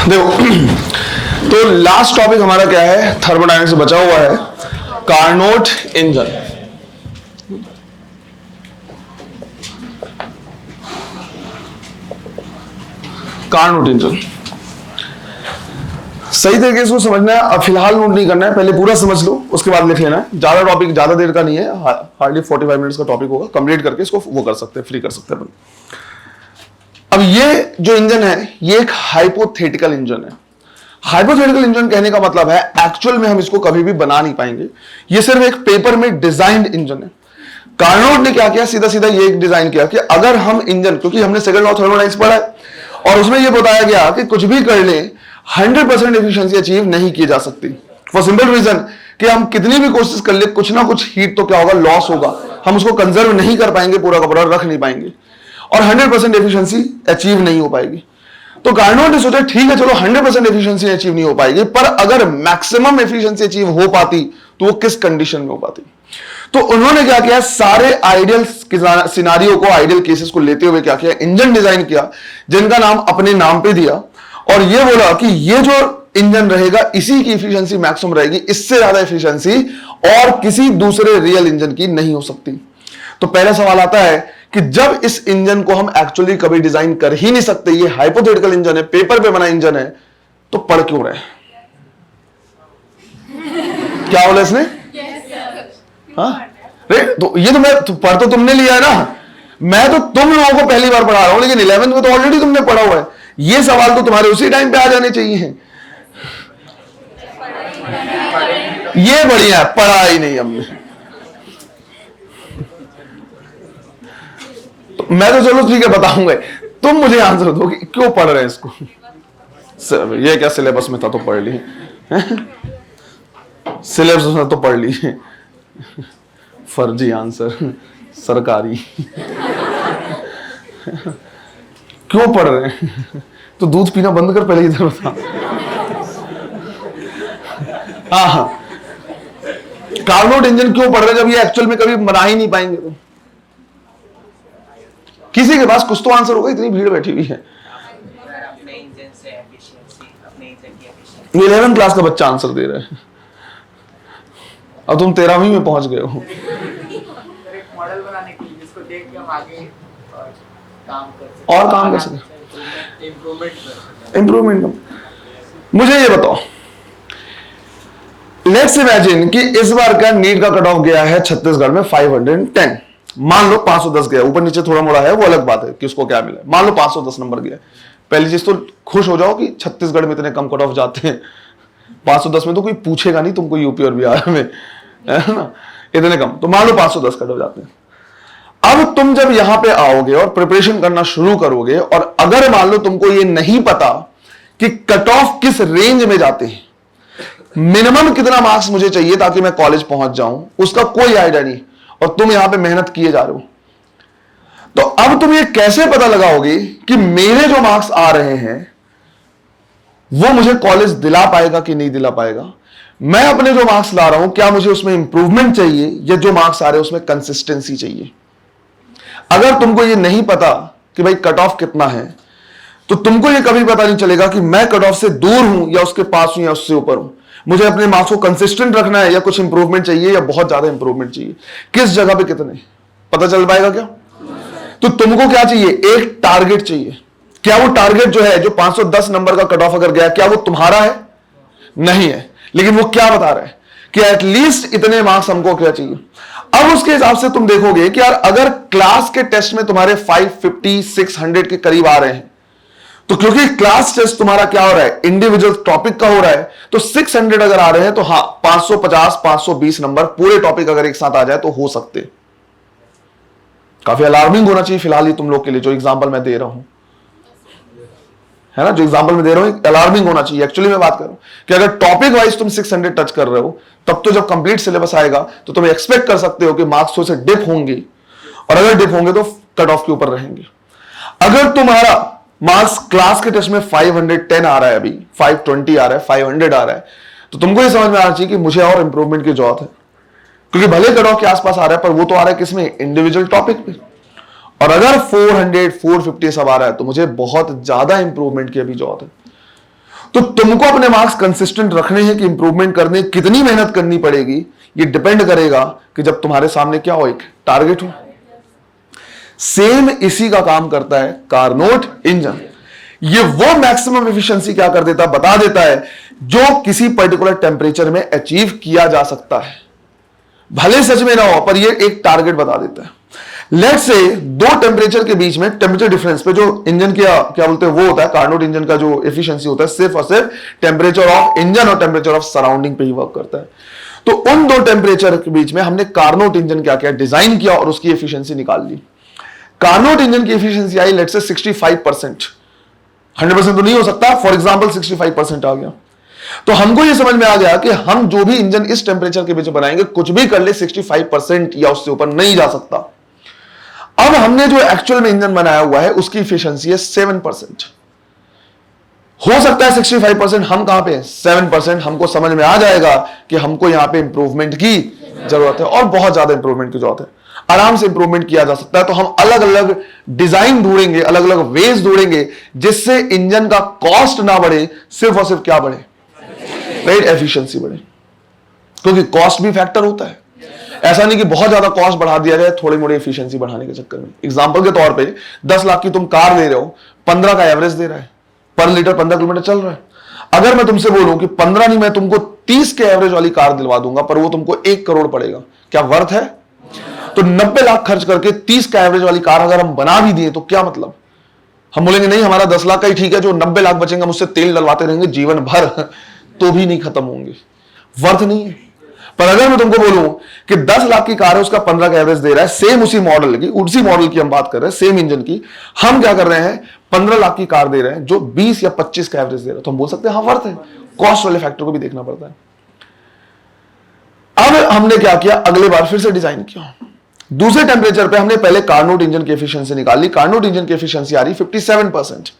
देखो, तो last topic हमारा क्या है, थर्मोडायनेमिक्स से बचा हुआ है, कार्नोट इंजन। कार्नोट इंजन सही तरीके से इसको समझना है। अब फिलहाल नोट नहीं करना है, पहले पूरा समझ लो, उसके बाद लिख लेना है। ज्यादा टॉपिक ज्यादा देर का नहीं है, हार्डली 45 मिनट्स का टॉपिक होगा। कंप्लीट करके इसको वो कर सकते हैं, फ्री कर सकते हैं। अब ये जो इंजन है, ये एक हाइपोथेटिकल इंजन है। हाइपोथेटिकल इंजन कहने का मतलब है एक्चुअल में हम इसको कभी भी बना नहीं पाएंगे। ये सिर्फ एक पेपर में डिजाइन्ड इंजन है। कार्नोट ने क्या किया, सीधा सीधा ये एक डिजाइन किया कि अगर हम इंजन, क्योंकि हमने सेकंड लॉ ऑफ थर्मोडायनेमिक्स पढ़ा है और उसमें ये बताया गया कि कुछ भी कर ले 100% एफिशिएंसी अचीव नहीं की जा सकती। फॉर सिंपल रीजन कि हम कितनी भी कोशिश कर ले, कुछ ना कुछ हीट तो क्या होगा, लॉस होगा। हम उसको कंजर्व नहीं कर पाएंगे, पूरा का पूरा रख नहीं पाएंगे और 100% एफिशिएंसी अचीव नहीं हो पाएगी। तो कार्नोट ने सोचा ठीक है, चलो 100% एफिशिएंसी अचीव नहीं हो पाएगी, पर अगर मैक्सिमम एफिशिएंसी अचीव हो पाती तो वो किस कंडीशन में हो पाती। तो उन्होंने क्या किया, सारे आइडियल सिनारियो को, आइडियल केसेस को लेते हुए क्या किया, इंजन डिजाइन किया जिनका नाम अपने नाम पे दिया और ये बोला कि ये जो इंजन रहेगा इसी की एफिशिएंसी मैक्सिमम रहेगी, इससे ज्यादा एफिशिएंसी और किसी दूसरे रियल इंजन की नहीं हो सकती। तो पहला सवाल आता है कि जब इस इंजन को हम एक्चुअली कभी डिजाइन कर ही नहीं सकते, ये हाइपोथेटिकल इंजन है, पेपर पे बना इंजन है, तो पढ़ क्यों रहे? क्या बोला इसने? हाँ, तो ये तो मैं पढ़ तो तुमने लिया है ना, मैं तो तुम लोगों को पहली बार पढ़ा रहा हूं, लेकिन 11th में तो ऑलरेडी तुमने पढ़ा हुआ है। ये सवाल तो तुम्हारे उसी टाइम पे आ जाने चाहिए हैं। ये बढ़िया है, पढ़ा ही नहीं हमने। तो मैं तो चलो ठीक है बताऊंगा, तुम मुझे आंसर दो कि क्यों पढ़ रहे हैं इसको। ये क्या सिलेबस में था तो पढ़ लिए, सिलेबस में तो पढ़ लिए। फर्जी आंसर, सरकारी। क्यों पढ़ रहे हैं? तो दूध पीना बंद कर पहले, इधर बता। हाँ, कार्नोट इंजन क्यों पढ़ रहे हैं जब ये एक्चुअल में कभी बना ही नहीं पाएंगे? तो किसी के पास कुछ तो आंसर होगा, इतनी भीड़ बैठी हुई है। 11th क्लास का बच्चा आंसर दे रहा है, अब तुम 13वीं में पहुंच गए हो। मॉडल बनाने के लिए जिसको देख के हम आगे काम कर सके, इंप्रूवमेंट। मुझे ये बताओ, लेट्स इमेजिन कि इस बार का नीट का कट ऑफ गया है छत्तीसगढ़ में 510। मान लो 510 गया, ऊपर नीचे थोड़ा मोड़ा है, वो अलग बात है कि उसको क्या मिला। मान लो 510 नंबर गया। पहली चीज तो खुश हो जाओ कि छत्तीसगढ़ में इतने कम कट ऑफ जाते हैं। 510 में तो कोई पूछेगा नहीं तुमको यूपी और बिहार में, है ना, इतने कम। तो मान लो 510 कट ऑफ जाते हैं। अब तुम जब यहां पे आओगे और प्रिपरेशन करना शुरू करोगे, और अगर मान लो तुमको ये नहीं पता कि कट ऑफ किस रेंज में जाते हैं, मिनिमम कितना मार्क्स मुझे चाहिए ताकि मैं कॉलेज पहुंच जाऊं, उसका कोई आइडिया नहीं, और तुम यहां पे मेहनत किए जा रहे हो, तो अब तुम ये कैसे पता लगाओगे कि मेरे जो मार्क्स आ रहे हैं वो मुझे कॉलेज दिला पाएगा कि नहीं दिला पाएगा? मैं अपने जो मार्क्स ला रहा हूं, क्या मुझे उसमें इंप्रूवमेंट चाहिए या जो मार्क्स आ रहे हैं उसमें कंसिस्टेंसी चाहिए? अगर तुमको ये नहीं पता कि भाई कट ऑफ कितना है, तो तुमको ये कभी पता नहीं चलेगा कि मैं कट ऑफ से दूर हूं या उसके पास हूं या उससे ऊपर हूं। मुझे अपने मार्क्स को कंसिस्टेंट रखना है या कुछ इंप्रूवमेंट चाहिए या बहुत ज्यादा इंप्रूवमेंट चाहिए, किस जगह पे कितने, पता चल पाएगा क्या? तो तुमको क्या चाहिए? एक टारगेट चाहिए। क्या वो टारगेट जो है, जो 510 नंबर का कट ऑफ अगर गया, क्या वो तुम्हारा है? नहीं है, लेकिन वो क्या बता रहा है कि एटलीस्ट इतने मार्क्स हमको क्या चाहिए। अब उसके हिसाब से तुम देखोगे कि यार अगर क्लास के टेस्ट में तुम्हारे 550 600 के करीब आ रहे हैं, तो क्योंकि क्लास टेस्ट तुम्हारा क्या हो रहा है, इंडिविजुअल टॉपिक का हो रहा है, तो 600 अगर आ रहे हैं तो हाँ 550 520 नंबर पूरे टॉपिक अगर एक साथ आ जाए तो हो सकते। काफी अलार्मिंग होना चाहिए फिलहाल ये तुम लोग के लिए, जो एग्जाम्पल मैं दे रहा हूं, है ना, जो एग्जाम्पल मैं दे रहा हूं अलार्मिंग होना चाहिए। एक्चुअली मैं बात कर रहा हूं कि अगर टॉपिक वाइज तुम 600 टच कर रहे हो, तब तो जब कंप्लीट सिलेबस आएगा तो तुम एक्सपेक्ट कर सकते हो कि मार्क्स थोड़े से डिप होंगे, और अगर डिप होंगे तो कट ऑफ के ऊपर रहेंगे। अगर तुम्हारा मार्क्स क्लास के टेस्ट में 510 आ रहा है, अभी 520 आ रहा है, 500 आ रहा है, तो तुमको ये समझ में आना चाहिए कि मुझे और इंप्रूवमेंट की जरूरत है, क्योंकि भले कट ऑफ के आसपास आ रहा है पर वो तो आ रहा है किसमें, इंडिविजुअल टॉपिक पे। और अगर 400 450 सब आ रहा है तो मुझे बहुत ज्यादा इंप्रूवमेंट की अभी जरूरत है। तो तुमको अपने मार्क्स कंसिस्टेंट रखने हैं कि इंप्रूवमेंट करने कितनी मेहनत करनी पड़ेगी, ये डिपेंड करेगा कि जब तुम्हारे सामने क्या हो, एक टारगेट हो। सेम इसी का काम करता है कारनोट इंजन। ये वो मैक्सिमम एफिशिएंसी क्या कर देता, बता देता है जो किसी पर्टिकुलर टेम्परेचर में अचीव किया जा सकता है, भले सच में ना हो पर ये एक टारगेट बता देता है। लेट्स से दो टेम्परेचर के बीच में टेम्परेचर डिफरेंस पे जो इंजन क्या बोलते हैं वो होता है, कार्नोट इंजन का जो एफिशिएंसी होता है सिर्फ और सिर्फ टेम्परेचर ऑफ इंजन और टेम्परेचर ऑफ सराउंडिंग पे ही वर्क करता है। तो उन दो टेम्परेचर के बीच में हमने कार्नोट इंजन क्या किया, डिजाइन किया और उसकी एफिशिएंसी निकाल ली। कार्नोट इंजन की एफिशिएंसी आई लेट्स से 65%, 100% तो नहीं हो सकता, फॉर एग्जांपल 65% आ गया। तो हमको ये समझ में आ गया कि हम जो भी इंजन इस टेम्परेचर के बीच बनाएंगे, कुछ भी कर ले 65% या उससे ऊपर नहीं जा सकता। अब हमने जो एक्चुअल में इंजन बनाया हुआ है उसकी एफिशिएंसी है 7%। हो सकता है 65%, हम कहां पे 7%, हमको समझ में आ जाएगा कि हमको यहां पे इंप्रूवमेंट की जरूरत है और बहुत ज्यादा इंप्रूवमेंट की जरूरत है। आराम से इंप्रूवमेंट किया जा सकता है। तो हम अलग अलग डिजाइन ढूंढेंगे, अलग अलग वेज ढूंढेंगे जिससे इंजन का कॉस्ट ना बढ़े, सिर्फ और सिर्फ क्या बढ़े, राइट, एफिशिएंसी बढ़े। क्योंकि कॉस्ट भी फैक्टर होता है। ऐसा नहीं कि बहुत ज्यादा कॉस्ट बढ़ा दिया जाए थोड़ी मोड़ी एफिशिएंसी बढ़ाने के चक्कर में। एग्जांपल के तौर पे 10 लाख की तुम कार ले रहे हो, 15 का एवरेज दे रहा है, पर लीटर 15 किलोमीटर चल रहा है। अगर मैं तुमसे बोलूं कि 15 नहीं, मैं तुमको 30 के एवरेज वाली कार दिलवा दूंगा, पर वो तुमको 1 करोड़ पड़ेगा, क्या वर्थ है? तो 90 लाख खर्च करके 30 का एवरेज वाली कार अगर हम बना भी दिए तो क्या मतलब? हम बोलेंगे नहीं, हमारा 10 लाख का ही ठीक है, जो 90 लाख बचेंगे मुझसे तेल डलवाते रहेंगे जीवन भर तो भी नहीं खत्म होंगे, वर्थ नहीं है। पर अगर मैं तुमको बोलूं कि 10 लाख की कार है, उसका 15 का एवरेज दे रहा है, सेम उसी मॉडल की हम बात कर रहे हैं, सेम इंजन की, हम क्या कर रहे हैं 15 लाख की कार दे रहे हैं जो 20 या 25 का एवरेज दे रहा है, तो हम बोल सकते हैं हाँ वर्थ है। कॉस्ट वाले फैक्टर को भी देखना पड़ता है। अब हमने क्या किया, अगले बार फिर से डिजाइन किया। दूसरे टेम्परेचर पे हमने पहले कार्नोट इंजन की एफिशिएंसी निकाली। कार्नोट इंजन की एफिशिएंसी आ रही 57%।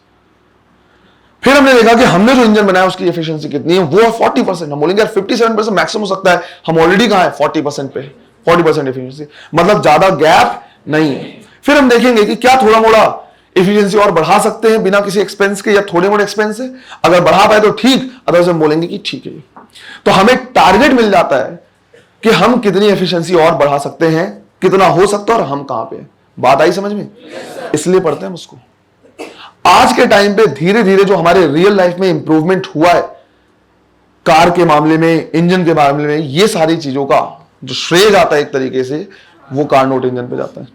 फिर हमने देखा कि हमने जो इंजन बनाया उसकी एफिशिएंसी कितनी है, वो है 40%। हम बोलेंगे यार 57% मैक्सिमम हो सकता है, हम ऑलरेडी कहां है 40% पे, 40% एफिशिएंसी, मतलब ज्यादा गैप नहीं है। फिर हम देखेंगे कि क्या थोड़ा मोड़ा एफिशिएंसी और बढ़ा सकते हैं बिना किसी एक्सपेंस के, या थोड़े मोड़े एक्सपेंस से। अगर बढ़ा पाए तो ठीक, अदरवाइज हम बोलेंगे कि ठीक है। तो हमें टारगेट मिल जाता है कि हम कितनी एफिशिएंसी और बढ़ा सकते हैं, कितना हो सकता है और हम कहां पे। बात आई समझ में? इसलिए पढ़ते हैं हम उसको। आज के टाइम पे धीरे धीरे जो हमारे रियल लाइफ में इंप्रूवमेंट हुआ है, कार के मामले में, इंजन के मामले में, ये सारी चीजों का जो श्रेय जाता है एक तरीके से, वो कार्नोट इंजन पे जाता है।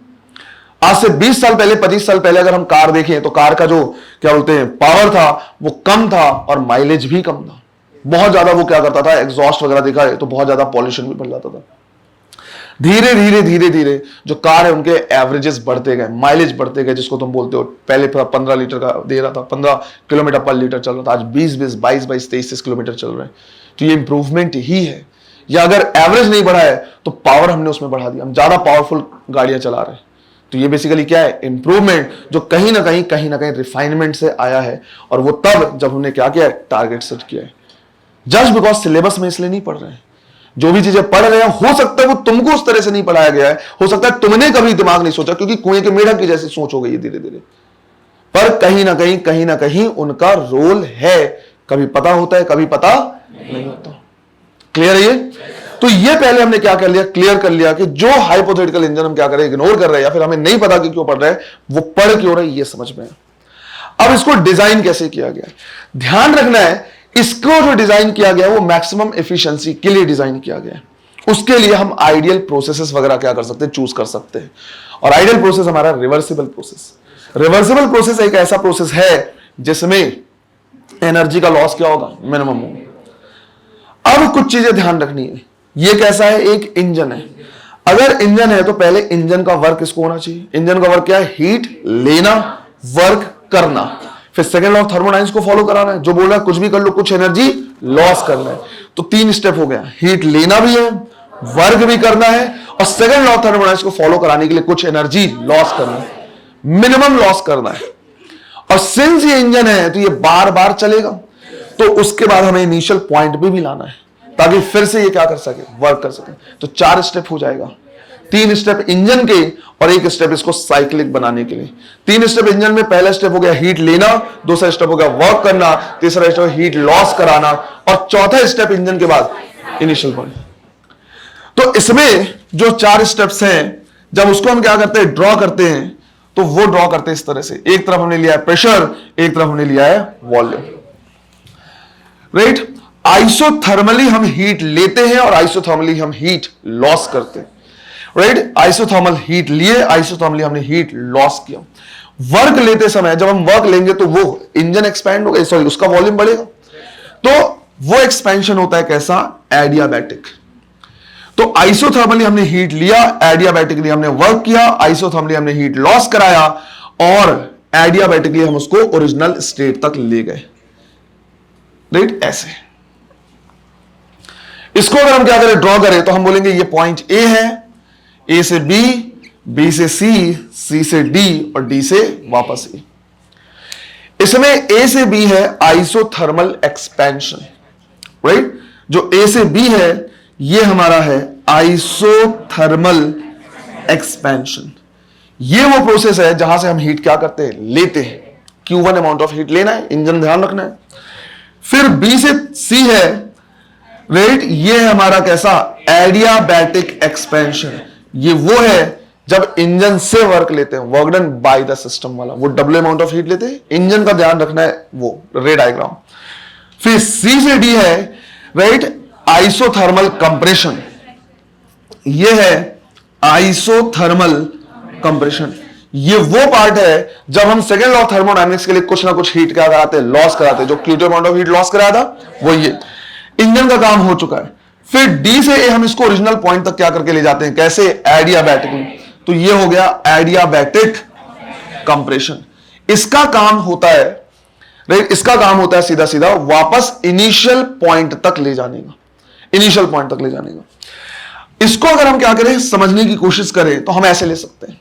आज से 20 साल पहले, 25 साल पहले अगर हम कार देखें तो कार का जो क्या बोलते हैं पावर था वो कम था और माइलेज भी कम था। बहुत ज्यादा वो क्या करता था, एग्जॉस्ट वगैरह देखा है तो बहुत ज्यादा पॉल्यूशन भी बढ़ जाता था। धीरे धीरे धीरे धीरे जो कार है उनके एवरेजेस बढ़ते गए, माइलेज बढ़ते गए, जिसको तुम बोलते हो पहले 15 लीटर का दे रहा था, 15 किलोमीटर पर लीटर चल रहा था, आज 20-20, 22-22, 23-23 किलोमीटर चल रहे हैं। तो ये इंप्रूवमेंट ही है। या अगर एवरेज नहीं बढ़ा है तो पावर हमने उसमें बढ़ा दिया, हम ज्यादा पावरफुल गाड़ियां चला रहे हैं। तो ये बेसिकली क्या है, इंप्रूवमेंट, जो कहीं ना कहीं रिफाइनमेंट से आया है। और वो तब जब हमने क्या किया है, टारगेट सेट किया है। जस्ट बिकॉज सिलेबस में इसलिए नहीं पढ़ रहे हैं, जो भी चीजें पढ़ रहे हैं हो सकता है वो तुमको उस तरह से नहीं पढ़ाया गया है, हो सकता है तुमने कभी दिमाग नहीं सोचा, क्योंकि कुएं के मेढक की जैसी सोच हो गई है धीरे धीरे। पर कहीं ना कहीं उनका रोल है, कभी पता होता है कभी पता नहीं होता। क्लियर है ये? तो ये पहले हमने क्या कर लिया, क्लियर कर लिया कि जो हाइपोथेटिकल इंजन हम क्या कर रहे हैं, इग्नोर कर रहे हैं, या फिर हमें नहीं पता कि क्यों पढ़ रहे हैं, वो पढ़ क्यों रहे, ये समझ में। अब इसको डिजाइन कैसे किया गया, ध्यान रखना है, इसको जो डिजाइन किया गया है वो मैक्सिमम एफिशिएंसी के लिए डिजाइन किया गया है। उसके लिए हम आइडियल प्रोसेसेस वगैरह क्या कर सकते हैं, चूज कर सकते हैं। और आइडियल प्रोसेस हमारा रिवर्सिबल प्रोसेस। रिवर्सिबल प्रोसेस एक ऐसा प्रोसेस है जिसमें एनर्जी का लॉस क्या होगा, मिनिमम होगा। अब कुछ चीजें ध्यान रखनी है। ये कैसा है, एक इंजन है। अगर इंजन है तो पहले इंजन का वर्क इसको होना चाहिए। इंजन का वर्क क्या है, हीट लेना, वर्क करना। फिर सेकंड लॉ ऑफ थर्मोडायनेमिक्स को फॉलो कराना है, जो बोल रहा है कुछ भी कर लो कुछ एनर्जी लॉस करना है। तो 3 स्टेप हो गया, हीट लेना भी है, वर्क भी करना है, और सेकंड लॉ ऑफ थर्मोडायनेमिक्स को फॉलो कराने के लिए कुछ एनर्जी लॉस करना है, मिनिमम लॉस करना है। और सिंस ये इंजन है तो ये बार बार चलेगा, तो उसके बाद हमें इनिशियल पॉइंट पे भी लाना है ताकि फिर से ये क्या कर सके, वर्क कर सके। तो 4 स्टेप हो जाएगा। 3 स्टेप इंजन के और 1 स्टेप इसको साइक्लिक बनाने के लिए। 3 स्टेप इंजन में पहला स्टेप हो गया हीट लेना, दूसरा स्टेप हो गया वर्क करना, तीसरा स्टेप हीट लॉस कराना और चौथा स्टेप इंजन के बाद इनिशियल पॉइंट। तो इसमें जो 4 स्टेप्स हैं, जब उसको हम क्या करते हैं, ड्रॉ करते हैं, तो वो ड्रॉ करते हैं इस तरह से। एक तरफ हमने लिया है प्रेशर, एक तरफ हमने लिया है वॉल्यूम, राइट। आइसोथर्मली हम हीट लेते हैं और आइसोथर्मली हम हीट लॉस करते हैं, राइट। आइसोथर्मल हीट लिए, आइसोथर्मली हमने हीट लॉस किया। वर्क लेते समय जब हम वर्क लेंगे तो वो इंजन एक्सपैंड होगा, सॉरी उसका वॉल्यूम बढ़ेगा, तो वो एक्सपेंशन होता है कैसा, एडियाबैटिक। तो आइसोथर्मली हमने हीट लिया, एडियाबैटिकली हमने वर्क किया, आइसोथर्मली हमने हीट लॉस कराया और एडियाबैटिकली हम उसको ओरिजिनल स्टेट तक ले गए, राइट। ऐसे इसको अगर हम क्या करें, ड्रॉ करें, तो हम बोलेंगे ये पॉइंट ए है, ए से बी, बी से सी, सी से डी और डी से वापस ए। इसमें ए से बी है आइसोथर्मल एक्सपेंशन, राइट। जो ए से बी है ये हमारा है आइसोथर्मल एक्सपेंशन। ये वो प्रोसेस है जहां से हम हीट क्या करते हैं, लेते हैं। Q1 अमाउंट ऑफ हीट लेना है, इंजन ध्यान रखना है। फिर बी से सी है, राइट, ये है हमारा कैसा, एडियाबैटिक एक्सपेंशन। ये वो है जब इंजन से वर्क लेते हैं, work done by the system वाला, वो डबल अमाउंट ऑफ हीट लेते हैं। इंजन का ध्यान रखना है, वो रे डायग्राम। फिर सी से डी है, राइट, आइसोथर्मल कंप्रेशन। ये है आइसोथर्मल कंप्रेशन। ये वो पार्ट है जब हम सेकेंड लॉ ऑफ थर्मोडायनेमिक्स के लिए कुछ ना कुछ हीट क्या कराते हैं, लॉस कराते हैं। जो Q2 amount of heat loss कराया था वो ये इंजन का काम हो चुका है। फिर डी से ए हम इसको ओरिजिनल पॉइंट तक क्या करके ले जाते हैं, कैसे, एडियाबैटिकली। तो ये हो गया एडियाबैटिक कंप्रेशन। इसका काम होता है, राइट, इसका काम होता है सीधा सीधा वापस इनिशियल पॉइंट तक ले जाने का, इनिशियल पॉइंट तक ले जाने का। इसको अगर हम क्या करें, समझने की कोशिश करें, तो हम ऐसे ले सकते हैं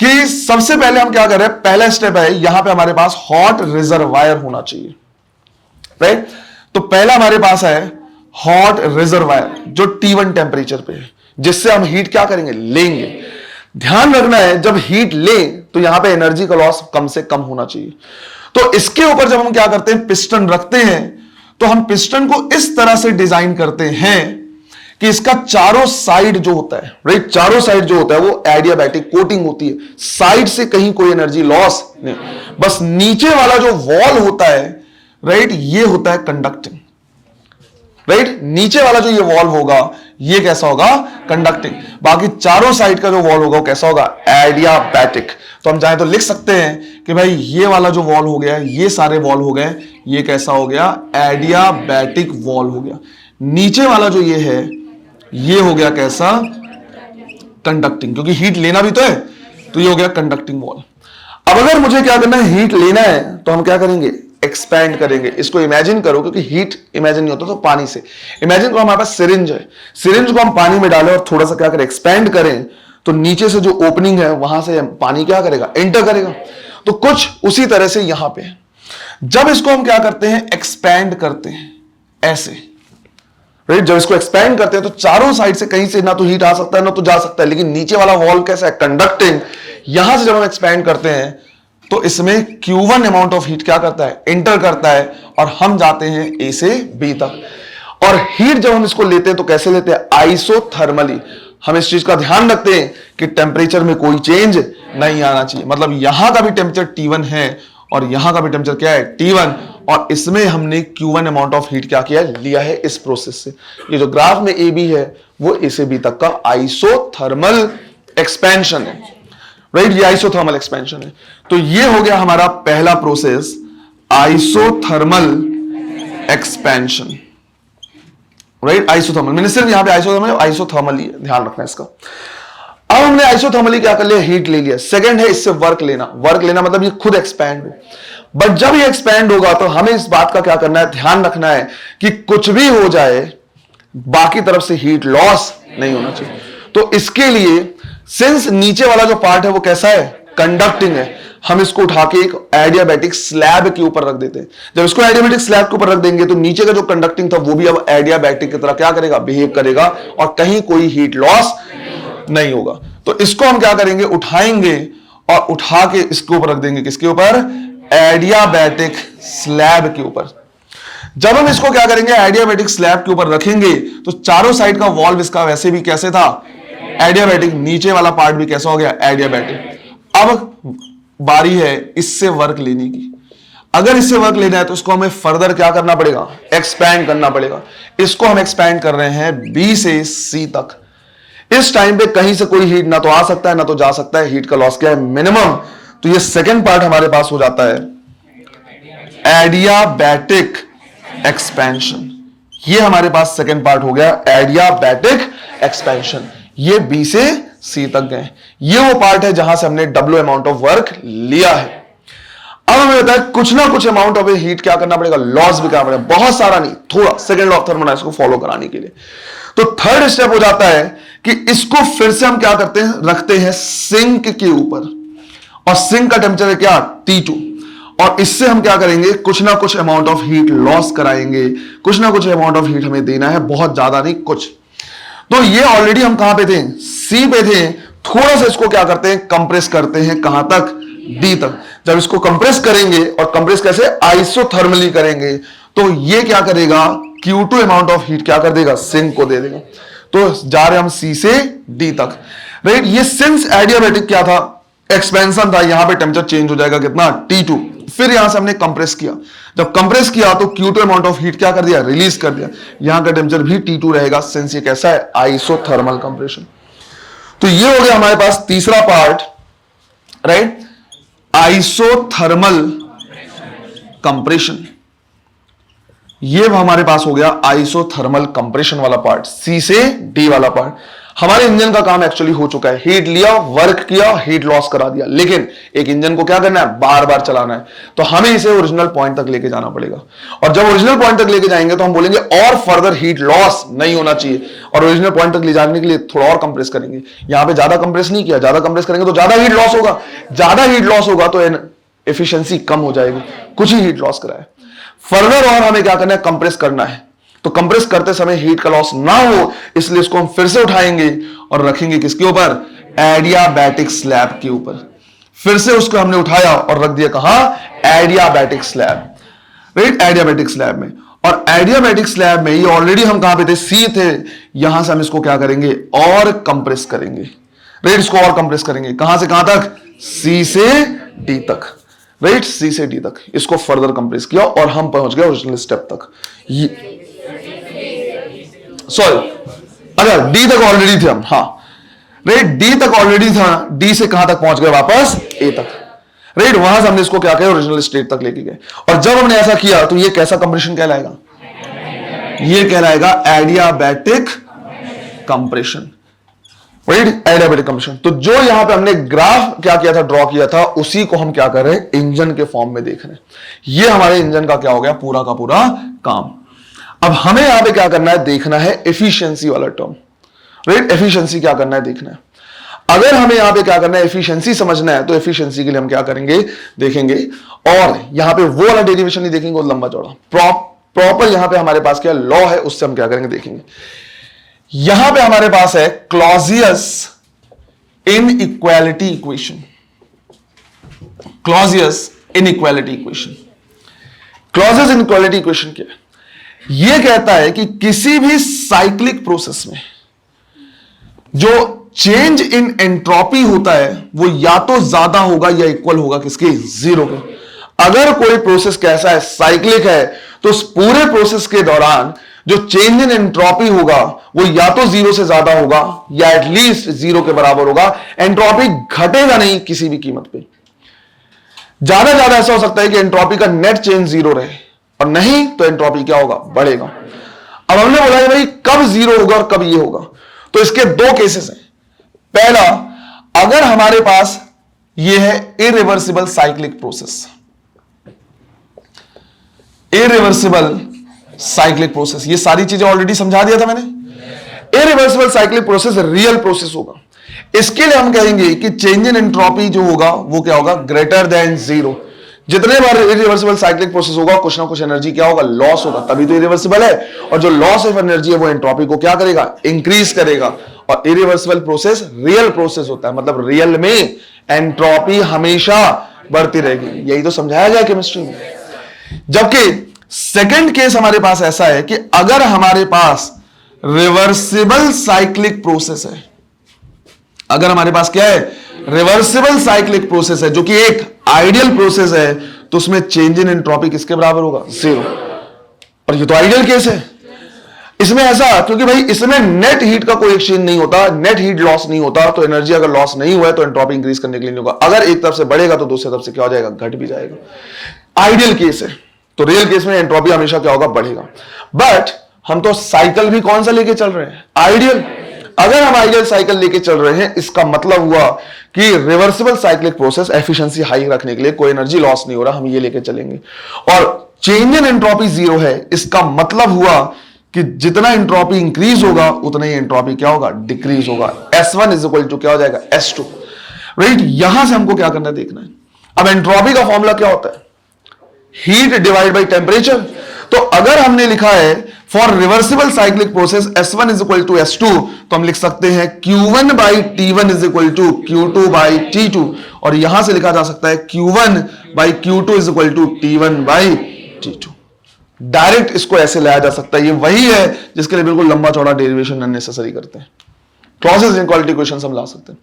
कि सबसे पहले हम क्या करें, पहला स्टेप है यहां पे हमारे पास हॉट रिजर्वायर होना चाहिए, राइट। तो पहला हमारे पास है हॉट रिजर्वायर जो T1 टेंपरेचर पे है, जिससे हम हीट क्या करेंगे, लेंगे। ध्यान रखना है जब हीट लें तो यहां पे एनर्जी का लॉस कम से कम होना चाहिए। तो इसके ऊपर जब हम क्या करते हैं, पिस्टन रखते हैं, तो हम पिस्टन को इस तरह से डिजाइन करते हैं कि इसका चारों साइड जो होता है, राइट, चारों साइड जो होता है वो एडियाबैटिक कोटिंग होती है। साइड से कहीं कोई एनर्जी लॉस नहीं, बस नीचे वाला जो वॉल होता है, राइट, ये होता है कंडक्टिंग, राइट। नीचे वाला जो ये वॉल होगा ये कैसा होगा, कंडक्टिंग। बाकी चारों साइड का जो वॉल होगा वो कैसा होगा, एडियाबैटिक। तो हम चाहे तो लिख सकते हैं कि भाई ये वाला जो वॉल हो गया, ये सारे वॉल हो गए, ये कैसा हो गया, एडियाबैटिक वॉल हो गया। नीचे वाला जो ये है ये हो गया कैसा, कंडक्टिंग, क्योंकि हीट लेना भी तो है, तो ये हो गया कंडक्टिंग वॉल। अब अगर मुझे क्या करना है, हीट लेना है, तो हम क्या करेंगे, एक्सपैंड करेंगे। इसको इमेजिन करो, क्योंकि हीट इमेजिन नहीं होता तो पानी से इमेजिन करो। हमारे पास सिरिंज है, सिरिंज को हम पानी में डालें और थोड़ा सा क्या करें, एक्सपैंड करें, तो नीचे से जो ओपनिंग है वहां से पानी क्या करेगा, एंटर करेगा। तो कुछ उसी तरह से यहां पे जब इसको हम क्या करते हैं, एक्सपैंड करते हैं ऐसे, राइट। जब इसको एक्सपैंड करते हैं तो चारों साइड से कहीं से ना तो हीट आ सकता है ना तो जा सकता है, लेकिन नीचे वाला वॉल कैसा है, कंडक्टिंग। यहां से जब हम एक्सपैंड करते हैं तो इसमें Q1 अमाउंट ऑफ हीट क्या करता है, एंटर करता है और हम जाते हैं ए से बी तक। और हीट जब हम इसको लेते हैं तो कैसे लेते हैं, आइसोथर्मली। हम इस चीज का ध्यान रखते हैं कि टेंपरेचर में कोई चेंज नहीं आना चाहिए। मतलब यहां का भी टेंपरेचर T1 है और यहां का भी टेंपरेचर क्या है, T1, और इसमें हमने Q1 अमाउंट ऑफ हीट क्या किया, लिया है इस प्रोसेस से। ये जो ग्राफ में ए बी है वो ए से बी तक का आइसोथर्मल एक्सपेंशन है, राइट। ये आइसोथर्मल एक्सपेंशन है। तो ये हो गया हमारा पहला process, isothermal expansion, right. Isothermal, मैंने सिर्फ यहां पे आइसोथर्मल ही ध्यान रखना है इसका। अब हमने आइसोथर्मली क्या कर लिया, हीट ले लिया। सेकंड है इससे वर्क लेना। वर्क लेना मतलब ये खुद एक्सपैंड हो। बट जब ये एक्सपैंड होगा तो हमें इस बात का क्या करना है, ध्यान रखना है कि कुछ भी हो जाए बाकी तरफ से हीट लॉस नहीं होना चाहिए। तो इसके लिए सिंस नीचे वाला जो पार्ट है वो कैसा है, कंडक्टिंग है, हम इसको उठा के एक एडियाबैटिक स्लैब के ऊपर रख देते हैं। जब इसको एडियाबैटिक स्लैब के ऊपर रख देंगे तो नीचे का जो कंडक्टिंग था वो भी अब एडियाबैटिक की तरह क्या करेगा, बिहेव करेगा और कहीं कोई हीट लॉस नहीं होगा। तो इसको हम क्या करेंगे, उठाएंगे और उठा के इसके ऊपर रख देंगे, किसके ऊपर, एडियाबैटिक स्लैब के ऊपर। जब हम इसको क्या करेंगे, एडियाबैटिक स्लैब के ऊपर रखेंगे तो चारों साइड का वॉल्व इसका वैसे भी कैसे था, एडियाबैटिक, नीचे वाला पार्ट भी कैसा हो गया, एडियाबैटिक। अब बारी है इससे वर्क लेने की। अगर इससे वर्क लेना है तो इसको हमें फर्दर क्या करना पड़ेगा, एक्सपैंड करना पड़ेगा। इसको हम एक्सपैंड कर रहे हैं बी से सी तक। इस टाइम पे कहीं से कोई हीट ना तो आ सकता है ना तो जा सकता है। हीट का लॉस क्या है, मिनिमम। तो ये सेकेंड पार्ट हमारे पास हो जाता है एडियाबैटिक एक्सपेंशन। ये हमारे पास सेकेंड पार्ट हो गया, एडियाबैटिक एक्सपेंशन। ये बी से सी तक गए। ये वो पार्ट है जहां से हमने डब्ल्यू अमाउंट ऑफ वर्क लिया है। अब हमें बताया कुछ ना कुछ अमाउंट ऑफ हीट क्या करना पड़ेगा, लॉस भी करना पड़ेगा, बहुत सारा नहीं, थोड़ा, सेकेंड लॉ ऑफ थर्मोडायनामिक्स को फॉलो कराने के लिए। तो थर्ड स्टेप हो जाता है कि इसको फिर से हम क्या करते हैं, रखते हैं सिंक के ऊपर, और सिंक का टेंपरेचर है क्या, T2। और इससे हम क्या करेंगे, कुछ ना कुछ अमाउंट ऑफ हीट लॉस कराएंगे, कुछ ना कुछ अमाउंट ऑफ हीट हमें देना है, बहुत ज्यादा नहीं, कुछ। तो ये ऑलरेडी हम कहां पे थे, सी पे थे। थोड़ा सा इसको क्या करते हैं, कंप्रेस करते हैं, कहां तक, डी तक। जब इसको कंप्रेस करेंगे, और कंप्रेस कैसे, आइसोथर्मली करेंगे, तो ये क्या करेगा, Q2 अमाउंट ऑफ हीट क्या कर देगा, सिंक को दे देगा। तो जा रहे हम सी से डी तक, राइट। ये सिंस एडियाबैटिक क्या था, एक्सपेंशन था, यहां पे टेंपरेचर चेंज हो जाएगा कितना, T2। फिर यहां से हमने कंप्रेस किया, जब कंप्रेस किया तो Q2 अमाउंट ऑफ हीट क्या कर दिया, रिलीज कर दिया। यहां का टेंपरेचर भी T2 रहेगा, सिंस ये कैसा है, आइसोथर्मल कंप्रेशन। तो ये हो गया हमारे पास तीसरा पार्ट, राइट, आइसोथर्मल कंप्रेशन। ये हमारे पास हो गया आइसोथर्मल कंप्रेशन वाला पार्ट, सी से डी वाला पार्ट। हमारे इंजन का काम एक्चुअली हो चुका है, हीट लिया, वर्क किया, हीट लॉस करा दिया। लेकिन एक इंजन को क्या करना है, बार बार चलाना है, तो हमें इसे ओरिजिनल पॉइंट तक लेके जाना पड़ेगा। और जब ओरिजिनल पॉइंट तक लेके जाएंगे तो हम बोलेंगे और फर्दर हीट लॉस नहीं होना चाहिए, और ओरिजिनल पॉइंट तक ले जाने के लिए थोड़ा और कंप्रेस करेंगे। यहां पे ज्यादा कंप्रेस नहीं किया, ज्यादा कंप्रेस करेंगे तो ज्यादा हीट लॉस होगा, ज्यादा हीट लॉस होगा तो एफिशिएंसी कम हो जाएगी, कुछ ही हीट लॉस कराया। फर्दर और हमें क्या करना है, कंप्रेस करना है। तो कंप्रेस करते समय हीट का लॉस ना हो, इसलिए इसको हम फिर से उठाएंगे और रखेंगे किसके ऊपर, एडियाबैटिक स्लैब के ऊपर। फिर से उसको हमने उठाया और रख दिया कहां, adiabatic slab, right, adiabatic slab में। और एडियाबैटिक स्लैब में ये ऑलरेडी हम कहां पे थे, सी थे। यहां से हम इसको क्या करेंगे, और कंप्रेस करेंगे, राइट, इसको और कंप्रेस करेंगे, कहां से कहां तक, सी से डी तक, राइट, सी से डी तक। इसको फर्दर कंप्रेस किया और हम पहुंच गए ओरिजिनल स्टेप तक। सॉरी, अच्छा, डी तक ऑलरेडी थे हम, हाँ, राइट, डी तक ऑलरेडी था। डी से कहां तक पहुंच गए, वापस ए तक, राइट। वहां से हमने इसको क्या किया, ओरिजिनल स्टेट तक लेके गए। और जब हमने ऐसा किया तो ये कैसा कंप्रेशन कहलाएगा, ये कहलाएगा adiabatic compression, right, adiabatic compression. तो जो यहां पे हमने ग्राफ क्या किया था, ड्रॉ किया था, उसी को हम क्या कर रहे हैं, इंजन के फॉर्म में देख रहे हैं। ये हमारे इंजन का क्या हो गया, पूरा का पूरा काम। अब हमें यहां पे क्या करना है, देखना है एफिशिएंसी वाला टर्म, राइट, एफिशिएंसी क्या करना है, देखना है। अगर हमें यहां पे क्या करना है, एफिशिएंसी समझना है, तो एफिशिएंसी के लिए हम क्या करेंगे, देखेंगे। और यहां पे वो वाला डेरिवेशन नहीं देखेंगे, वो लंबा चौड़ा, प्रॉपर यहां पे हमारे पास क्या लॉ है, उससे हम क्या करेंगे, देखेंगे। यहां पे हमारे पास है Clausius inequality equation, Clausius inequality equation. Clausius inequality equation क्या है, यह कहता है कि किसी भी साइक्लिक प्रोसेस में जो चेंज इन एंट्रोपी होता है वो या तो ज्यादा होगा या इक्वल होगा किसके, जीरो के। अगर कोई प्रोसेस कैसा है, साइक्लिक है, तो उस पूरे प्रोसेस के दौरान जो चेंज इन एंट्रोपी होगा वो या तो जीरो से ज्यादा होगा या एटलीस्ट जीरो के बराबर होगा। एंट्रोपी घटेगा नहीं किसी भी कीमत पे। ज्यादा ऐसा हो सकता है कि एंट्रोपी का नेट चेंज जीरो रहे, और नहीं तो एंट्रोपी क्या होगा, बढ़ेगा। अब हमने बोला कि भाई कब जीरो होगा और कब ये होगा, तो इसके दो केसेस हैं। पहला, अगर हमारे पास ये है irreversible cyclic process, irreversible cyclic process, ये सारी चीजें ऑलरेडी समझा दिया था मैंने। Irreversible cyclic process real process होगा। इसके लिए हम कहेंगे कि चेंज इन एंट्रोपी जो होगा वो क्या होगा, ग्रेटर देन जीरो। जितने बार इरिवर्सिबल साइक्लिक प्रोसेस होगा, कुछ ना कुछ एनर्जी क्या होगा, लॉस होगा, तभी तो इरिवर्सिबल है। और जो लॉस ऑफ एनर्जी है वो एंट्रोपी को क्या करेगा, इंक्रीज करेगा। और इरिवर्सिबल प्रोसेस रियल प्रोसेस होता है, मतलब रियल में एंट्रोपी हमेशा बढ़ती रहेगी। यही तो समझाया गया केमिस्ट्री में। जबकि सेकंड केस हमारे पास ऐसा है कि अगर हमारे पास रिवर्सिबल साइक्लिक प्रोसेस है, अगर हमारे पास क्या है, रिवर्सिबल साइक्लिक प्रोसेस है, जो कि एक आइडियल प्रोसेस है, तो उसमें चेंज इन एंट्रोपी किसके बराबर होगा, 0। और ये तो आइडियल केस है। इसमें ऐसा, क्योंकि भाई इसमें नेट हीट का कोई एक्सचेंज नहीं होता, नेट हीट लॉस नहीं होता, तो एनर्जी अगर लॉस नहीं हुआ है तो एंट्रोपी इंक्रीज करने के लिए नहीं होगा। अगर एक तरफ से बढ़ेगा तो दूसरी तरफ से क्या हो जाएगा, घट भी जाएगा। आइडियल केस है। तो रियल केस में एंट्रोपी हमेशा क्या होगा, बढ़ेगा। बट हम तो साइकिल भी कौन सा लेके चल रहे हैं, आइडियल। अगर हम आइडियल साइकिल लेके चल रहे हैं, इसका मतलब हुआ कि reversible cyclic process, efficiency high रखने के लिए, कोई एनर्जी लॉस नहीं हो रहा, हम ये लेके चलेंगे। और चेंज इन एंट्रोपी 0 है, इसका मतलब हुआ कि जितना एंट्रोपी इंक्रीज होगा उतना ही एंट्रोपी क्या होगा, डिक्रीज होगा। S1 इज इक्वल टू क्या हो जाएगा, S2। राइट, यहां से हमको क्या करना है, देखना है। अब एंट्रोपी का फॉर्मूला क्या होता है, हीट डिवाइड बाई टेम्परेचर। तो अगर हमने लिखा है for reversible cyclic process S1 is equal to S2, तो हम लिख सकते हैं Q1 by T1 is equal to Q2 by T2। और यहां से लिखा जा सकता है Q1 by Q2 is equal to T1 by T2। Direct इसको ऐसे लाया जा सकता है। ये वही है जिसके लिए बिल्कुल लंबा चौड़ा डेरिवेशन अननेसेसरी करते हैं। क्लॉजेस इनइक्वालिटी क्वेश्चन हम ला सकते हैं।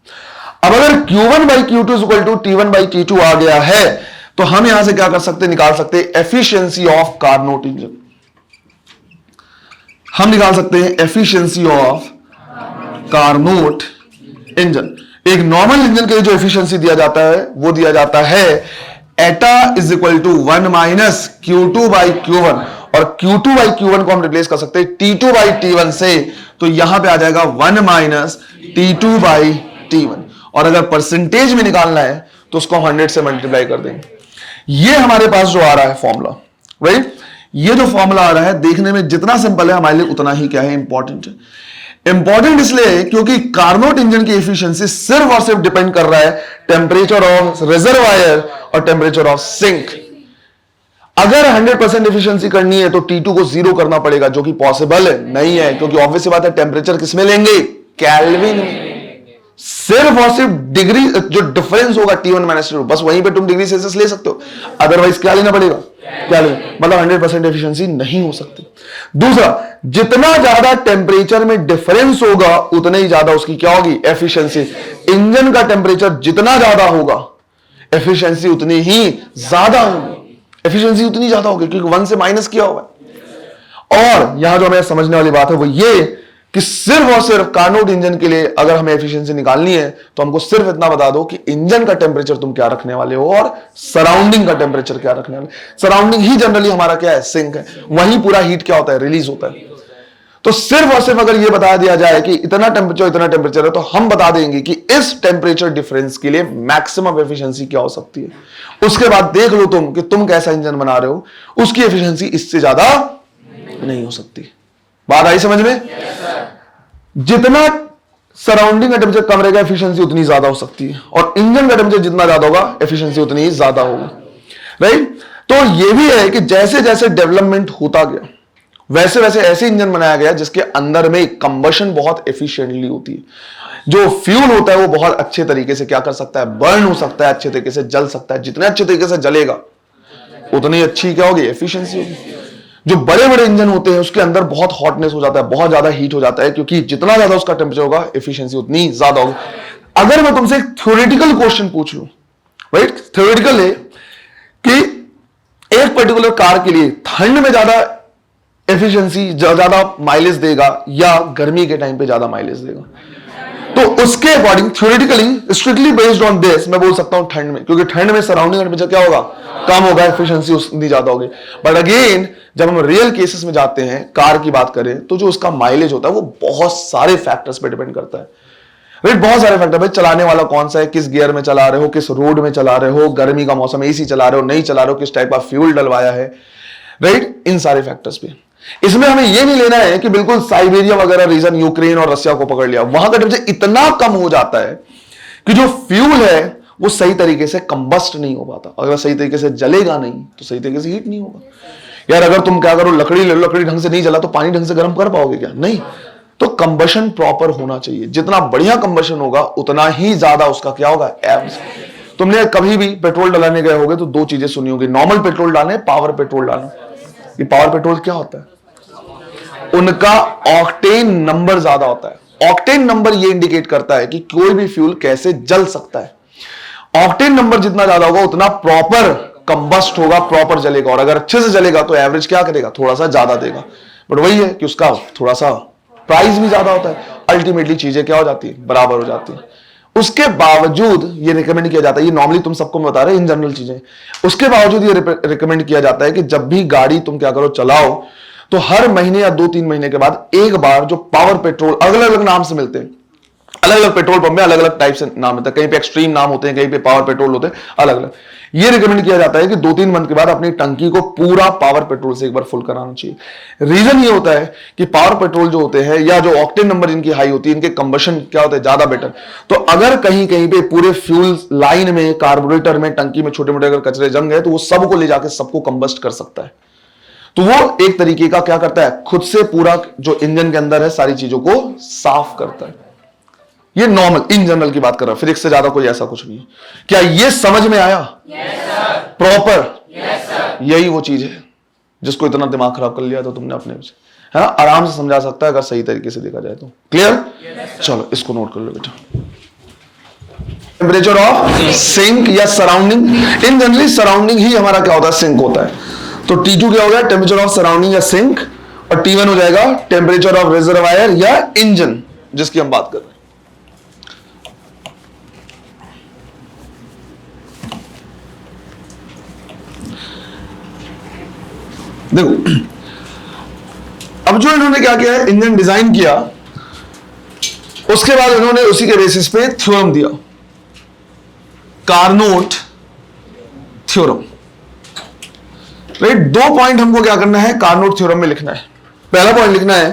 अब अगर Q1 by Q2 is equal to T1 by T2 आ गया है, तो हम यहां से क्या कर सकते हैं, निकाल सकते हैं एफिशिएंसी ऑफ कार्नोट इंजन। हम निकाल सकते हैं एफिशिएंसी ऑफ कार्नोट इंजन। एक नॉर्मल इंजन के लिए जो एफिशिएंसी दिया जाता है वो दिया जाता है eta is equal to 1 minus Q2 by Q1। और Q2 बाई Q1 को हम रिप्लेस कर सकते हैं T2 बाई T1 से, तो यहां पे आ जाएगा 1 माइनस T2 बाई T1। और अगर परसेंटेज में निकालना है तो उसको हम 100 से मल्टीप्लाई कर देंगे। ये हमारे पास जो आ रहा है फॉर्मूला, राइट, ये जो फॉर्मूला आ रहा है देखने में जितना सिंपल है हमारे लिए उतना ही क्या है, इंपॉर्टेंट है। इंपॉर्टेंट इसलिए क्योंकि कार्नोट इंजन की एफिशिएंसी सिर्फ और सिर्फ डिपेंड कर रहा है टेम्परेचर ऑफ रिजर्वायर और टेम्परेचर ऑफ सिंक। अगर 100% एफिशिएंसी करनी है तो T2 को 0 करना पड़ेगा, जो कि पॉसिबल नहीं है, क्योंकि ऑब्वियस सी बात है टेम्परेचर किसमें लेंगे, केल्विन में। सिर्फ और सिर्फ डिग्री जो डिफरेंस होगा T1 माइनस T2, बस वहीं पे तुम डिग्री सेल्सियस ले सकते हो। अदरवाइज क्या लेना पड़ेगा, क्या लेना, मतलब 100% एफिशिएंसी नहीं हो सकती। दूसरा, जितना ज्यादा टेम्परेचर में डिफरेंस होगा उतने ही ज्यादा उसकी क्या होगी, एफिशिएंसी। इंजन का टेम्परेचर जितना ज्यादा होगा एफिशिएंसी उतनी ही ज्यादा होगी, एफिशिएंसी उतनी ज्यादा होगी, क्योंकि 1 से माइनस किया हुआ है। और यहां जो हमें समझने वाली बात है वो ये कि सिर्फ और सिर्फ कार्नोट इंजन के लिए अगर हमें एफिशिएंसी निकालनी है तो हमको सिर्फ इतना बता दो कि इंजन का टेम्परेचर तुम क्या रखने वाले हो और सराउंडिंग का टेम्परेचर क्या रखने वाले। सराउंडिंग ही जनरली हमारा क्या है, सिंक है, वहीं पूरा हीट क्या होता है, रिलीज होता है। तो सिर्फ और सिर्फ अगर यह बता दिया जाए कि इतना टेम्परेचर है, तो हम बता देंगे कि इस टेम्परेचर डिफरेंस के लिए मैक्सिमम एफिशिएंसी क्या हो सकती है। उसके बाद देख लो तुम कि तुम कैसा इंजन बना रहे हो, उसकी एफिशिएंसी इससे ज्यादा नहीं हो सकती। बात आई समझ में? जितना सराउंडिंग का टेम्परेचर कम रहेगा एफिशिएंसी उतनी ज्यादा हो सकती है, और इंजन का टेम्परेचर जितना ज्यादा होगा एफिशिएंसी उतनी ही ज्यादा होगी, राइट। तो यह भी है कि जैसे जैसे डेवलपमेंट होता गया वैसे वैसे ऐसे इंजन बनाया गया जिसके अंदर में कंबशन बहुत एफिशिएंटली होती है। जो फ्यूल होता है वो बहुत अच्छे तरीके से क्या कर सकता है, बर्न हो सकता है, अच्छे तरीके से जल सकता है। जितने अच्छे तरीके से जलेगा उतनी अच्छी क्या होगी, एफिशिएंसी होगी। जो बड़े बड़े इंजन होते हैं उसके अंदर बहुत हॉटनेस हो जाता है, बहुत ज्यादा हीट हो जाता है, क्योंकि जितना ज्यादा उसका टेम्परेचर होगा एफिशिएंसी उतनी ज्यादा होगी। अगर मैं तुमसे एक थ्योरेटिकल क्वेश्चन पूछ लूं, राइट, थ्योरेटिकल है कि एक पर्टिकुलर कार के लिए ठंड में ज्यादा एफिशिएंसी ज्यादा माइलेज देगा या गर्मी के टाइम पे ज्यादा माइलेज देगा, तो उसके according theoretically strictly based on this मैं बोल सकता हूं ठंड में, क्योंकि ठंड में सराउंडिंग टेम्परेचर क्या होगा, कम होगा, एफिशिएंसी उतनी ज्यादा होगी। बट अगेन जब हम रियल केसेस में जाते हैं, कार की बात करें, तो जो उसका माइलेज होता है वो बहुत सारे फैक्टर्स पे डिपेंड करता है, राइट, बहुत सारे फैक्टर। भाई चलाने वाला कौन सा है, किस गियर में चला रहे हो, किस रोड में चला रहे हो, गर्मी का मौसम एसी चला रहे हो, नहीं चला रहे हो, किस टाइप का फ्यूल डलवाया है, राइट, इन सारे फैक्टर्स पे। इसमें हमें यह नहीं लेना है कि बिल्कुल साइबेरिया वगैरह रीजन यूक्रेन और रशिया को पकड़ लिया, वहां का टेम्परेचर इतना कम हो जाता है कि जो फ्यूल है वो सही तरीके से कंबस्ट नहीं हो पाता। अगर सही तरीके से जलेगा नहीं तो सही तरीके से हीट नहीं होगा। यार अगर तुम क्या करो, लकड़ी ले लो, लकड़ी ढंग से नहीं जला तो पानी ढंग से गर्म कर पाओगे क्या? नहीं। तो कंबशन प्रॉपर होना चाहिए। जितना बढ़िया कंबशन होगा उतना ही ज्यादा उसका क्या होगा, एवरेज। तुमने कभी भी पेट्रोल डलाने गए होगे तो दो चीजें सुनी होगी, नॉर्मल पेट्रोल डालने, पावर पेट्रोल डालना। ये पावर पेट्रोल क्या होता है, उनका ऑक्टेन नंबर ज्यादा होता है। ऑक्टेन नंबर ये इंडिकेट करता है कि कोई भी फ्यूल कैसे जल सकता है। ऑक्टेन नंबर जितना ज्यादा होगा उतना प्रॉपर कंबस्ट होगा, प्रॉपर जलेगा, और अगर अच्छे से जलेगा तो एवरेज क्या करेगा, थोड़ा सा ज्यादा देगा। बट वही है कि उसका थोड़ा सा प्राइस भी ज्यादा होता है। अल्टीमेटली चीजें क्या हो जाती है, बराबर हो जाती है। उसके बावजूद ये रिकमेंड किया जाता है, ये नॉर्मली तुम सबको मैं बता रहे इन जनरल चीजें, उसके बावजूद ये रिकमेंड किया जाता है कि जब भी गाड़ी तुम क्या करो, चलाओ, तो हर महीने या 2-3 महीने के बाद एक बार जो पावर पेट्रोल, अलग अलग नाम से मिलते हैं, अलग अलग पेट्रोल पंप में अलग अलग टाइप से नाम होता है, कहीं पे एक्सट्रीम नाम होते हैं, कहीं पे पावर पेट्रोल होते हैं, अलग अलग। ये रिकमेंड किया जाता है कि 2-3 मंथ के बाद अपनी टंकी को पूरा पावर पेट्रोल से एक बार फुल कराना चाहिए। रीजन ये होता है कि पावर पेट्रोल जो होते हैं या जो ऑक्टेन नंबर जिनकी हाई होती है, इनके कंबशन क्या होता है, ज्यादा बेटर। तो अगर कहीं कहीं पे पूरे फ्यूल लाइन में, कार्बोरेटर में, टंकी में छोटे मोटे अगर कचरे जम गए तो वो सबको ले जाके सबको कंबस्ट कर सकता है। तो वो एक तरीके का क्या करता है, खुद से पूरा जो इंजन के अंदर है सारी चीजों को साफ करता है। ये नॉर्मल इन जनरल की बात कर रहा हूं, फिर इससे ज्यादा कोई ऐसा कुछ नहीं है। क्या ये समझ में आया? प्रॉपर यही वो चीज है जिसको इतना दिमाग खराब कर लिया तो तुमने अपने से, है ना, आराम से समझा सकता है अगर सही तरीके से देखा जाए तो। क्लियर? चलो इसको नोट कर लो बेटा। टेम्परेचर ऑफ सिंक या सराउंडिंग, इन जनरली सराउंडिंग ही हमारा क्या होता है, सिंक होता है। तो T2 क्या हो गया, टेम्परेचर ऑफ सराउंडिंग या सिंक, और T1 हो जाएगा टेम्परेचर ऑफ रिजर्वायर या इंजन जिसकी हम बात कर रहे हैं। देखो अब जो इन्होंने क्या किया है, इंजन डिजाइन किया, उसके बाद इन्होंने उसी के बेसिस पे थ्योरम दिया, कार्नोट थ्योरम। राइट, 2 पॉइंट हमको क्या करना है, कार्नोट थ्योरम में लिखना है। पहला पॉइंट लिखना है,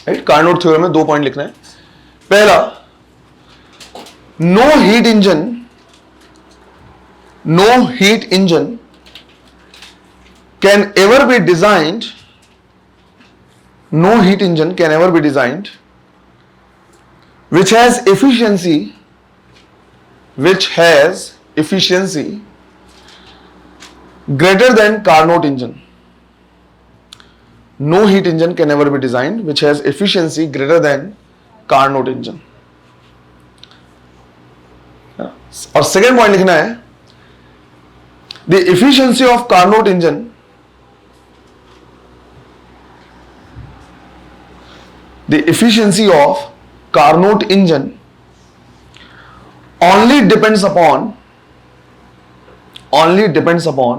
राइट, कार्नोट थ्योरम में 2 पॉइंट लिखना है। पहला, no heat engine can ever be designed, no heat engine can ever be designed which has efficiency greater than Carnot engine. No heat engine can ever be designed which has efficiency greater than Carnot engine. और second point लिखना है, the efficiency of Carnot engine only depends upon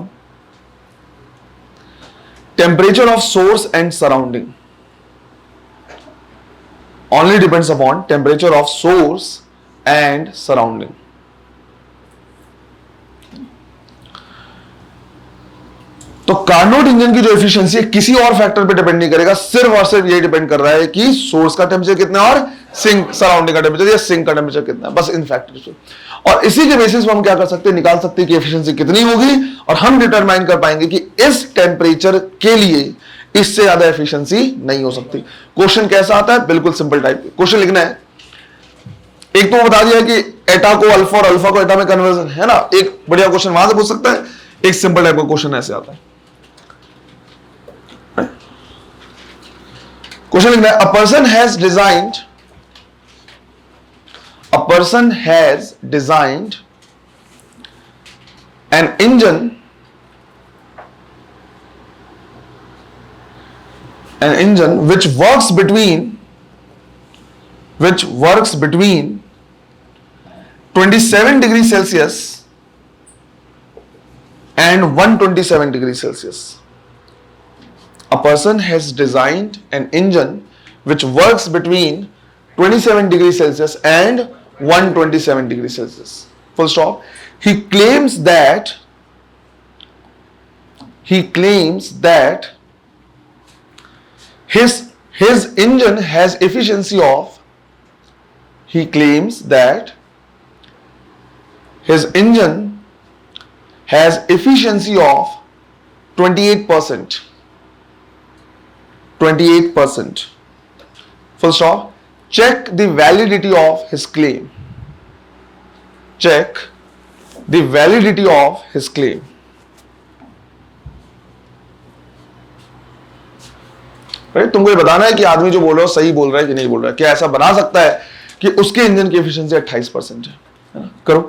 temperature of source and surrounding. Only depends upon temperature of source and surrounding. तो Carnot engine की जो efficiency है किसी और factor पे डिपेंड नहीं करेगा, सिर्फ और सिर्फ ये डिपेंड कर रहा है कि सोर्स का टेम्परेचर कितना है और सिंक सराउंडिंग का टेम्परेचर या सिंक का टेम्परेचर कितना है, बस इन फैक्टर्स पे। और इसी के बेसिस पे हम क्या कर सकते हैं, निकाल सकते हैं कि एफिशिएंसी कितनी होगी, और हम डिटरमाइन कर पाएंगे कि इस टेम्परेचर के लिए इससे ज्यादा एफिशिएंसी नहीं हो सकती। क्वेश्चन कैसा आता है, बिल्कुल सिंपल टाइप क्वेश्चन लिखना है। एक तो बता दिया कि एटा को अल्फा और अल्फा को एटा में कन्वर्जन है ना, एक बढ़िया क्वेश्चन वहां से पूछ सकता है। एक सिंपल टाइप का क्वेश्चन ऐसे आता है, क्वेश्चन लिखना है, a person has designed an engine which works between 27 degrees Celsius and 127 degrees Celsius. A person has designed an engine which works between 27 degrees Celsius and 127 degrees Celsius. Full stop. He claims that his engine has efficiency of 28%. 28%. Full stop. Check the validity of his claim. Check the validity of his claim. Right, तुमको ये बताना है कि आदमी जो बोल रहा है सही बोल रहा है कि नहीं बोल रहा है। क्या ऐसा बना सकता है कि उसके इंजन की एफिशिएंसी 28% है ना? करो।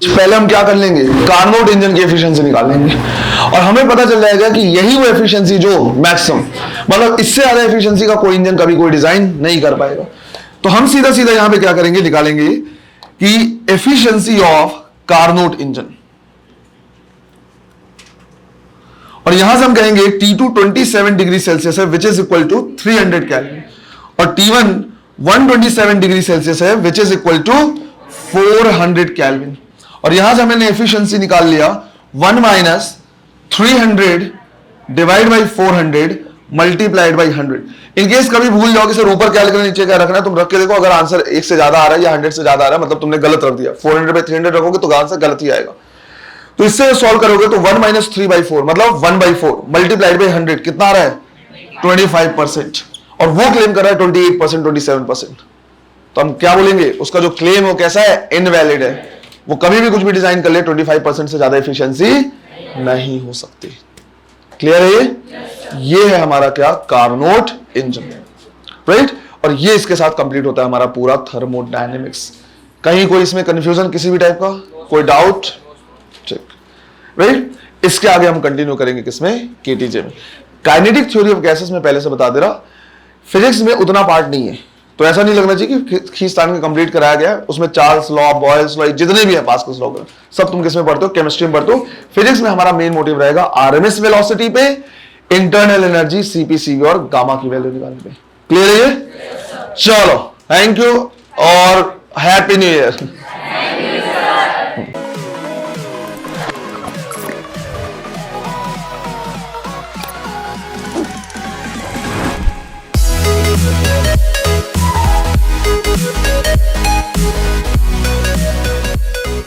पहले हम क्या कर लेंगे, कार्नोट इंजन की एफिशिएंसी निकाल लेंगे और हमें पता चल जाएगा कि यही वो एफिशिएंसी जो मैक्सिमम, मतलब इससे ज्यादा एफिशिएंसी का कोई इंजन कभी कोई डिजाइन नहीं कर पाएगा। तो हम सीधा सीधा यहां पे क्या करेंगे, निकालेंगे कि एफिशिएंसी ऑफ कार्नोट इंजन, और यहां से हम कहेंगे T2 27 डिग्री सेल्सियस है which is equal to 300 kelvin, और T1 127 डिग्री सेल्सियस है which is equal to 400 kelvin. और यहां से हमने एफिशिएंसी निकाल लिया 1 minus 300 divide by 400 multiplied by 100। In case कभी भूल जाओ कि सर ऊपर क्या लिखना नीचे क्या रखना है, तुम रख के देखो, अगर आंसर 1 से ज्यादा आ रहा है या 100 से ज्यादा आ रहा है मतलब तुमने गलत रख दिया। 400 बाई 300 रखोगे तो आंसर गलत ही आएगा। तो इससे सॉल्व करोगे तो 1 माइनस 3 बाई 4 मतलब 1/4 मल्टीप्लाइड बाई 100 कितना आ रहा है 25%, और वो क्लेम कर रहा है 28% 27%। तो हम क्या बोलेंगे, उसका जो क्लेम है वो कैसा है, इनवैलिड है। वो कभी भी कुछ भी डिजाइन कर ले 25% से ज्यादा एफिशिएंसी नहीं हो सकती। क्लियर है ये है हमारा क्या, कार्नोट इंजन, राइट। और ये इसके साथ कंप्लीट होता है हमारा पूरा थर्मोडायनेमिक्स। कहीं कोई इसमें कंफ्यूजन किसी भी टाइप का, कोई डाउट, चेक, राइट। इसके आगे हम कंटिन्यू करेंगे किसमें, केटीजे में। काइनेटिक थ्योरी ऑफ गैसेस में पहले से बता दे रहा, फिजिक्स में उतना पार्ट नहीं है, तो ऐसा नहीं लगना चाहिए कि खींचतान में कंप्लीट कराया गया है। उसमें चार्ल्स लॉ, बॉयल्स लॉ, जितने भी है पास्कल्स लॉ सब तुम किसमें पढ़ते हो, केमिस्ट्री में पढ़ते हो। फिजिक्स में हमारा मेन मोटिव रहेगा आरएमएस वेलोसिटी पे, इंटरनल एनर्जी सीपीसीवी और गामा की वैल्यू निकालने पे। क्लियर है ये? चलो, थैंक यू और हैप्पी न्यू ईयर।